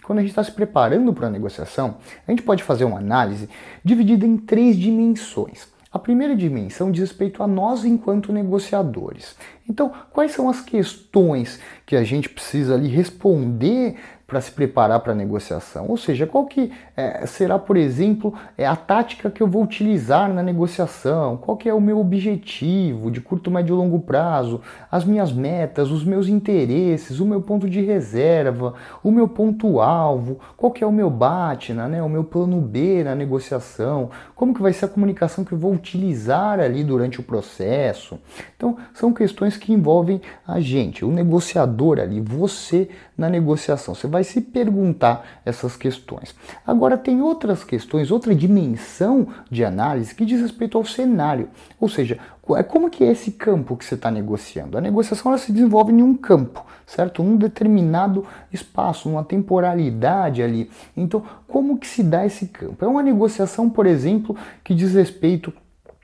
quando a gente está se preparando para a negociação, a gente pode fazer uma análise dividida em 3 dimensões. A primeira dimensão diz respeito a nós enquanto negociadores. Então, quais são as questões que a gente precisa ali responder para se preparar para a negociação? Ou seja, qual que será, por exemplo, a tática que eu vou utilizar na negociação? Qual que é o meu objetivo de curto, médio e longo prazo? As minhas metas, os meus interesses, o meu ponto de reserva, o meu ponto-alvo? Qual que é o meu BATNA, né? O meu plano B na negociação? Como que vai ser a comunicação que eu vou utilizar ali durante o processo? Então, são questões que envolvem a gente, o negociador ali, você na negociação. Você vai se perguntar essas questões. Agora, tem outras questões, outra dimensão de análise que diz respeito ao cenário. Ou seja, como que é esse campo que você está negociando? A negociação ela se desenvolve em um campo, certo? Num determinado espaço, numa temporalidade ali. Então, como que se dá esse campo? É uma negociação, por exemplo, que diz respeito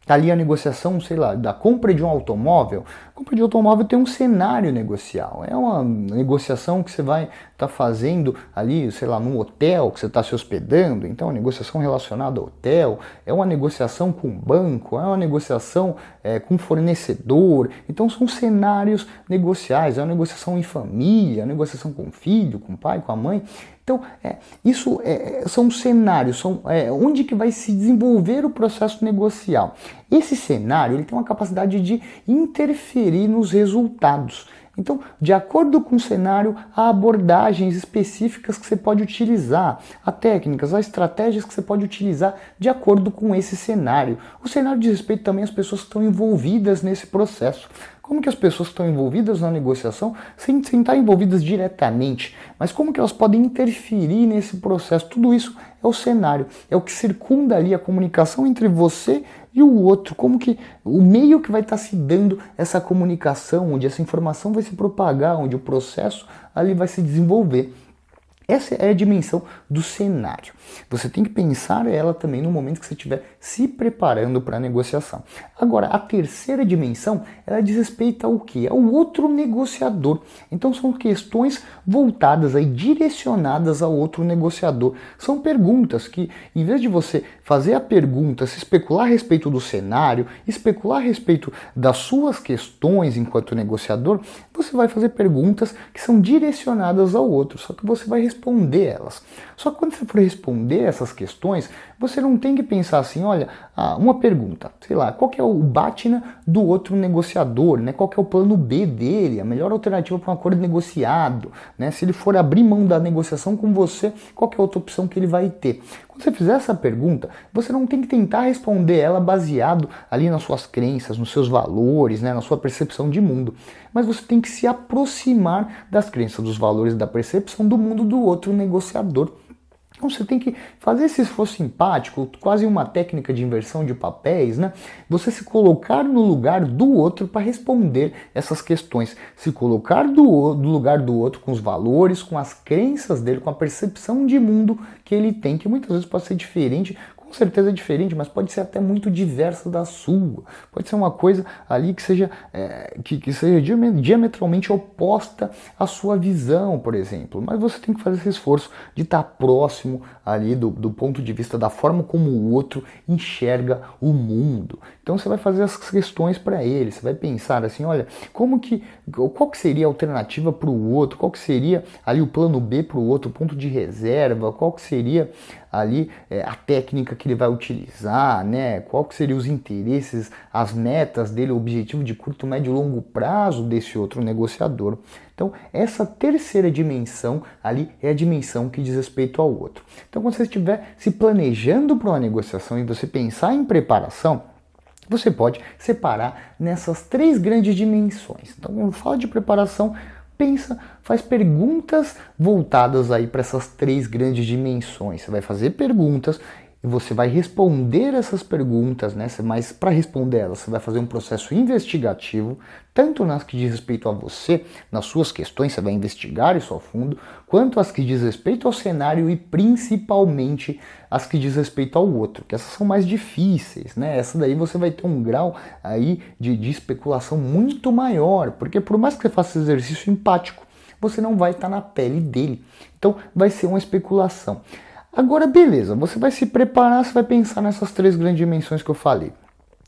ali a negociação, sei lá, da compra de um automóvel. A compra de automóvel tem um cenário negocial. É uma negociação que você vai estar fazendo ali, sei lá, num hotel que você está se hospedando. Então, é uma negociação relacionada ao hotel. É uma negociação com o banco. É uma negociação com fornecedor. Então, são cenários negociais. É uma negociação em família, é uma negociação com o filho, com o pai, com a mãe. Então, isso são cenários, são onde que vai se desenvolver o processo negocial. Esse cenário ele tem uma capacidade de interferir nos resultados. Então, de acordo com o cenário, há abordagens específicas que você pode utilizar, há técnicas, há estratégias que você pode utilizar de acordo com esse cenário. O cenário diz respeito também às pessoas que estão envolvidas nesse processo. Como que as pessoas que estão envolvidas na negociação, sem estar envolvidas diretamente, mas como que elas podem interferir nesse processo? Tudo isso é o cenário, é o que circunda ali a comunicação entre você e o outro, como que o meio que vai estar se dando essa comunicação, onde essa informação vai se propagar, onde o processo ali vai se desenvolver. Essa é a dimensão do cenário. Você tem que pensar ela também no momento que você estiver se preparando para a negociação. Agora, a terceira dimensão, ela diz respeito ao quê? Ao outro negociador. Então, são questões voltadas aí, direcionadas ao outro negociador. São perguntas que, em vez de você fazer a pergunta, se especular a respeito do cenário, especular a respeito das suas questões enquanto negociador, você vai fazer perguntas que são direcionadas ao outro, só que você vai responder elas. Só que quando você for responder essas questões, você não tem que pensar assim, olha, uma pergunta, sei lá, qual que é o BATNA do outro negociador, né? Qual que é o plano B dele, a melhor alternativa para um acordo negociado, né? Se ele for abrir mão da negociação com você, qual que é a outra opção que ele vai ter? Quando você fizer essa pergunta, você não tem que tentar responder ela baseado ali nas suas crenças, nos seus valores, né, na sua percepção de mundo. Mas você tem que se aproximar das crenças, dos valores, da percepção do mundo do outro negociador. Então você tem que fazer esse esforço empático, quase uma técnica de inversão de papéis, né? Você se colocar no lugar do outro para responder essas questões. Se colocar do lugar do outro com os valores, com as crenças dele, com a percepção de mundo que ele tem, que muitas vezes pode ser diferente, com certeza é diferente, mas pode ser até muito diversa da sua. Pode ser uma coisa ali que seja, que seja diametralmente oposta à sua visão, por exemplo. Mas você tem que fazer esse esforço de estar próximo ali do ponto de vista da forma como o outro enxerga o mundo. Então você vai fazer as questões para ele, você vai pensar assim, olha, qual que seria a alternativa para o outro, qual que seria ali o plano B para o outro, o ponto de reserva, qual que seria ali a técnica que ele vai utilizar, né? Qual que seriam os interesses, as metas dele, o objetivo de curto, médio e longo prazo desse outro negociador. Então, essa terceira dimensão ali é a dimensão que diz respeito ao outro. Então, quando você estiver se planejando para uma negociação e você pensar em preparação, você pode separar nessas 3 grandes dimensões. Então, quando fala de preparação, pensa, faz perguntas voltadas aí para essas 3 grandes dimensões. Você vai fazer perguntas e você vai responder essas perguntas, né? Mas para responder elas, você vai fazer um processo investigativo, tanto nas que diz respeito a você, nas suas questões, você vai investigar isso a fundo, quanto as que diz respeito ao cenário e principalmente as que diz respeito ao outro, que essas são mais difíceis, né? Essa daí você vai ter um grau aí de especulação muito maior, porque por mais que você faça esse exercício empático, você não vai estar na pele dele. Então vai ser uma especulação. Agora, beleza, você vai se preparar, você vai pensar nessas três grandes dimensões que eu falei.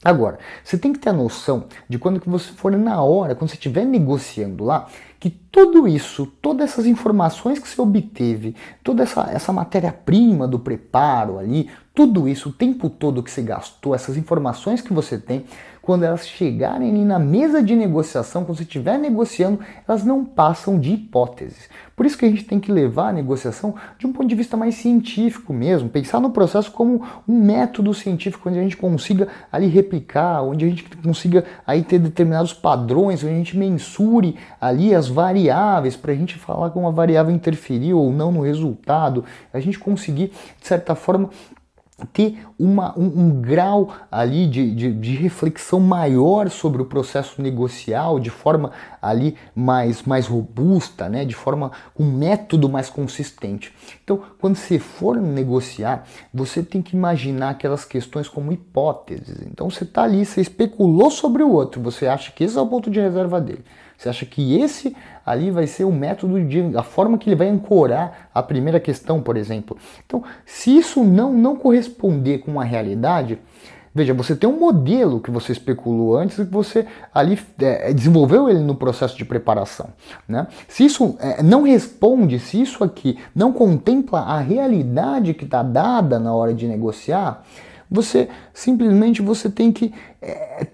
Agora, você tem que ter a noção de quando que você for na hora, quando você estiver negociando lá, que tudo isso, todas essas informações que você obteve, toda essa matéria-prima do preparo ali, tudo isso, o tempo todo que você gastou, essas informações que você tem, quando elas chegarem ali na mesa de negociação, quando você estiver negociando, elas não passam de hipóteses. Por isso que a gente tem que levar a negociação de um ponto de vista mais científico mesmo, pensar no processo como um método científico, onde a gente consiga ali replicar, onde a gente consiga aí ter determinados padrões, onde a gente mensure ali as variáveis para a gente falar como uma variável interferiu ou não no resultado, a gente conseguir, de certa forma, ter um grau ali de reflexão maior sobre o processo negocial, de forma ali mais robusta, né? De forma, um método mais consistente. Então, quando você for negociar, você tem que imaginar aquelas questões como hipóteses. Então, você está ali, você especulou sobre o outro, você acha que esse é o ponto de reserva dele. Você acha que esse ali vai ser o método, a forma que ele vai ancorar a primeira questão, por exemplo. Então, se isso não corresponder com a realidade, veja, você tem um modelo que você especulou antes e que você ali desenvolveu ele no processo de preparação, né? Se isso não responde, se isso aqui não contempla a realidade que está dada na hora de negociar, você simplesmente tem que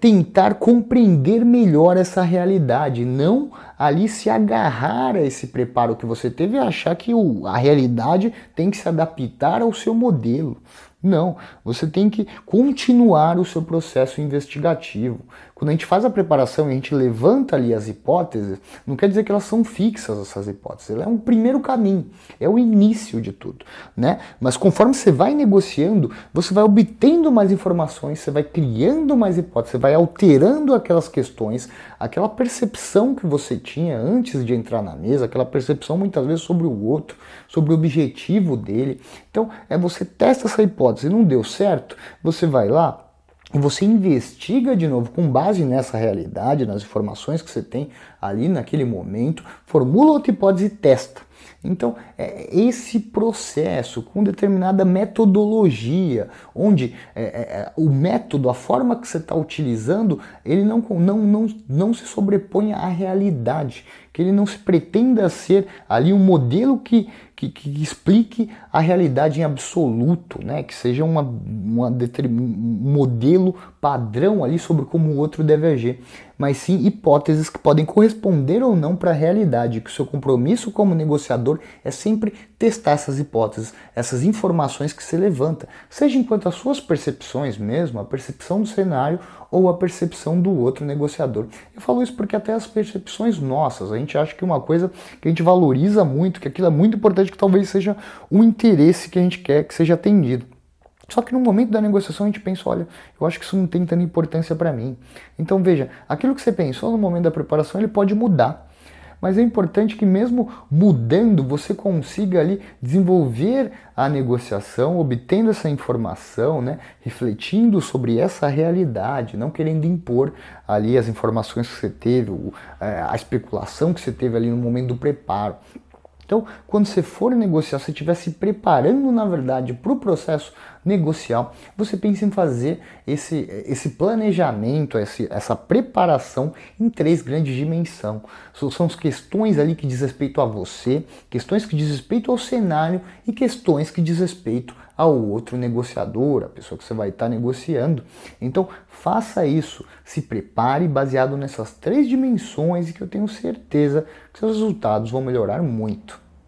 tentar compreender melhor essa realidade, não ali se agarrar a esse preparo que você teve e achar que a realidade tem que se adaptar ao seu modelo. Não, você tem que continuar o seu processo investigativo. Quando a gente faz a preparação e a gente levanta ali as hipóteses, não quer dizer que elas são fixas, essas hipóteses. Ela é um primeiro caminho, é o início de tudo, né? Mas conforme você vai negociando, você vai obtendo mais informações, você vai criando mais hipóteses, você vai alterando aquelas questões, aquela percepção que você tinha antes de entrar na mesa, aquela percepção muitas vezes sobre o outro, sobre o objetivo dele. Então, você testa essa hipótese, não deu certo, você vai lá e você investiga de novo com base nessa realidade, nas informações que você tem ali naquele momento, formula outra hipótese e testa. Então, esse processo com determinada metodologia, onde o método, a forma que você está utilizando, ele não se sobrepõe à realidade, que ele não se pretenda ser ali um modelo que explique a realidade em absoluto, né? Que seja um modelo padrão ali sobre como o outro deve agir, mas sim hipóteses que podem corresponder ou não para a realidade, que o seu compromisso como negociador é sempre testar essas hipóteses, essas informações que você levanta, seja enquanto as suas percepções mesmo, a percepção do cenário ou a percepção do outro negociador. Eu falo isso porque até as percepções nossas, a gente acha que uma coisa que a gente valoriza muito, que aquilo é muito importante, que talvez seja um interesse que a gente quer que seja atendido. Só que no momento da negociação a gente pensa, olha, eu acho que isso não tem tanta importância para mim. Então veja, aquilo que você pensou no momento da preparação, ele pode mudar. Mas é importante que mesmo mudando, você consiga ali desenvolver a negociação, obtendo essa informação, né, refletindo sobre essa realidade, não querendo impor ali as informações que você teve, a especulação que você teve ali no momento do preparo. Então, quando você for negociar, se estiver se preparando, na verdade, para o processo negocial, você pensa em fazer esse planejamento, essa preparação em três grandes dimensões. São as questões ali que diz respeito a você, questões que diz respeito ao cenário e questões que diz respeito ao outro negociador, a pessoa que você vai estar negociando. Então, faça isso, se prepare baseado nessas três dimensões e que eu tenho certeza que seus resultados vão melhorar muito.